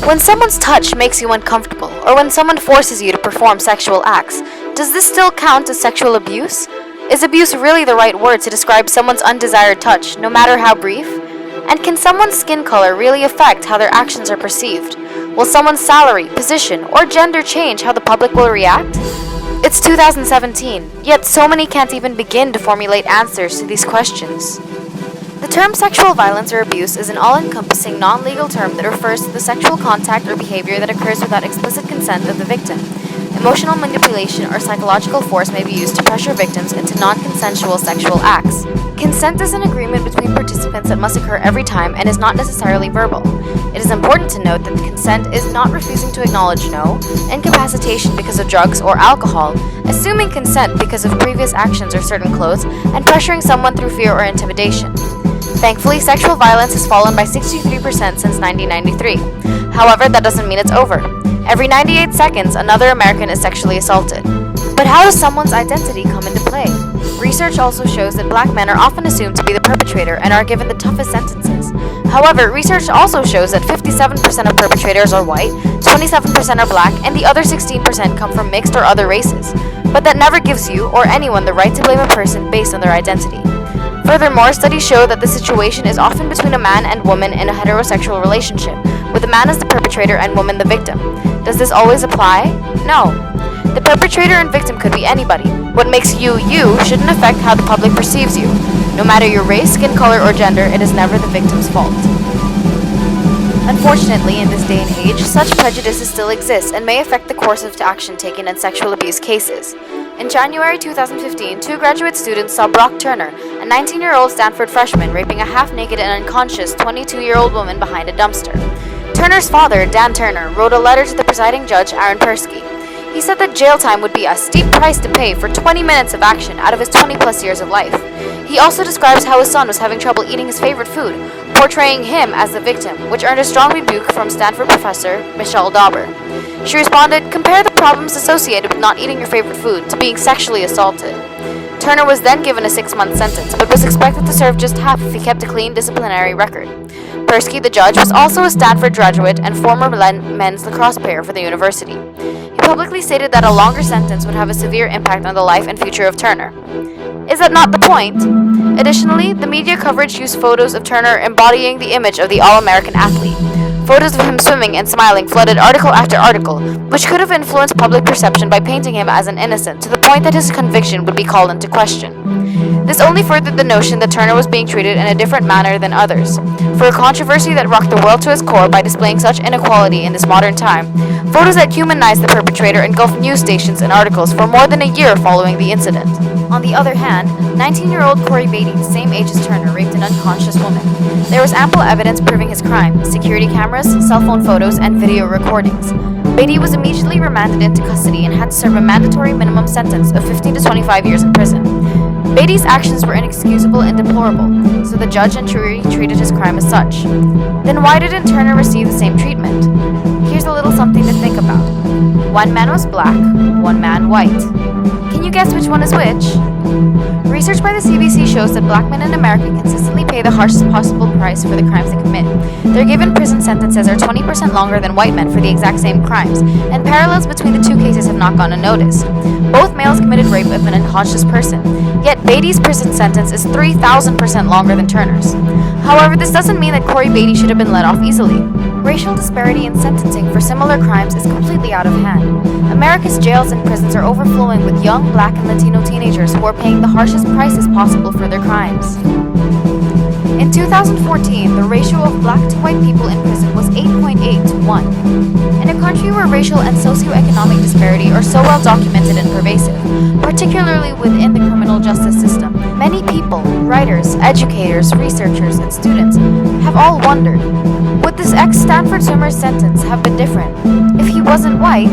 When someone's touch makes you uncomfortable, or when someone forces you to perform sexual acts, does this still count as sexual abuse? Is abuse really the right word to describe someone's undesired touch, no matter how brief? And can someone's skin color really affect how their actions are perceived? Will someone's salary, position, or gender change how the public will react? It's 2017, yet so many can't even begin to formulate answers to these questions. The term sexual violence or abuse is an all-encompassing non-legal term that refers to the sexual contact or behavior that occurs without explicit consent of the victim. Emotional manipulation or psychological force may be used to pressure victims into non-consensual sexual acts. Consent is an agreement between participants that must occur every time and is not necessarily verbal. It is important to note that the consent is not refusing to acknowledge no, incapacitation because of drugs or alcohol, assuming consent because of previous actions or certain clothes, and pressuring someone through fear or intimidation. Thankfully, sexual violence has fallen by 63% since 1993. However, that doesn't mean it's over. Every 98 seconds, another American is sexually assaulted. But how does someone's identity come into play? Research also shows that black men are often assumed to be the perpetrator and are given the toughest sentences. However, research also shows that 57% of perpetrators are white, 27% are black, and the other 16% come from mixed or other races. But that never gives you or anyone the right to blame a person based on their identity. Furthermore, studies show that the situation is often between a man and woman in a heterosexual relationship, with the man as the perpetrator and woman the victim. Does this always apply? No. The perpetrator and victim could be anybody. What makes you shouldn't affect how the public perceives you. No matter your race, skin color, or gender, it is never the victim's fault. Unfortunately, in this day and age, such prejudices still exist and may affect the course of action taken in sexual abuse cases. In January 2015, 2 graduate students saw Brock Turner, a 19-year-old Stanford freshman, raping a half-naked and unconscious 22-year-old woman behind a dumpster. Turner's father, Dan Turner, wrote a letter to the presiding judge, Aaron Persky. He said that jail time would be a steep price to pay for 20 minutes of action out of his 20-plus years of life. He also describes how his son was having trouble eating his favorite food, portraying him as the victim, which earned a strong rebuke from Stanford professor Michelle Dauber. She responded, "Compare the problems associated with not eating your favorite food to being sexually assaulted." Turner was then given a 6-month sentence, but was expected to serve just half if he kept a clean disciplinary record. Persky, the judge, was also a Stanford graduate and former men's lacrosse player for the university. He publicly stated that a longer sentence would have a severe impact on the life and future of Turner. Is that not the point? Additionally, the media coverage used photos of Turner embodying the image of the All-American athlete. Photos of him swimming and smiling flooded article after article, which could have influenced public perception by painting him as an innocent to the point that his conviction would be called into question. This only furthered the notion that Turner was being treated in a different manner than others. For a controversy that rocked the world to its core by displaying such inequality in this modern time, photos that humanized the perpetrator engulfed news stations and articles for more than a year following the incident. On the other hand, 19-year-old Corey Beatty, the same age as Turner, raped an unconscious woman. There was ample evidence proving his crime: security cameras, cell phone photos, and video recordings. Beatty was immediately remanded into custody and had to serve a mandatory minimum sentence of 15 to 25 years in prison. Beatty's actions were inexcusable and deplorable, so the judge and jury treated his crime as such. Then why didn't Turner receive the same treatment? Here's a little something to think about. One man was black, one man white. Can you guess which one is which? Research by the CBC shows that black men in America consistently pay the harshest possible price for the crimes they commit. Their given prison sentences are 20% longer than white men for the exact same crimes, and parallels between the two cases have not gone unnoticed. Both males committed rape of an unconscious person, yet Beatty's prison sentence is 3,000% longer than Turner's. However, this doesn't mean that Corey Beatty should have been let off easily. Racial disparity in sentencing for similar crimes is completely out of hand. America's jails and prisons are overflowing with young Black and Latino teenagers who are paying the harshest prices possible for their crimes. In 2014, the ratio of Black to white people in prison was 8.8 to 1. In a country where racial and socioeconomic disparity are so well documented and pervasive, particularly within the criminal justice system, many people, writers, educators, researchers, and students have all wondered, would this ex-Stanford swimmer's sentence have been different if he wasn't white?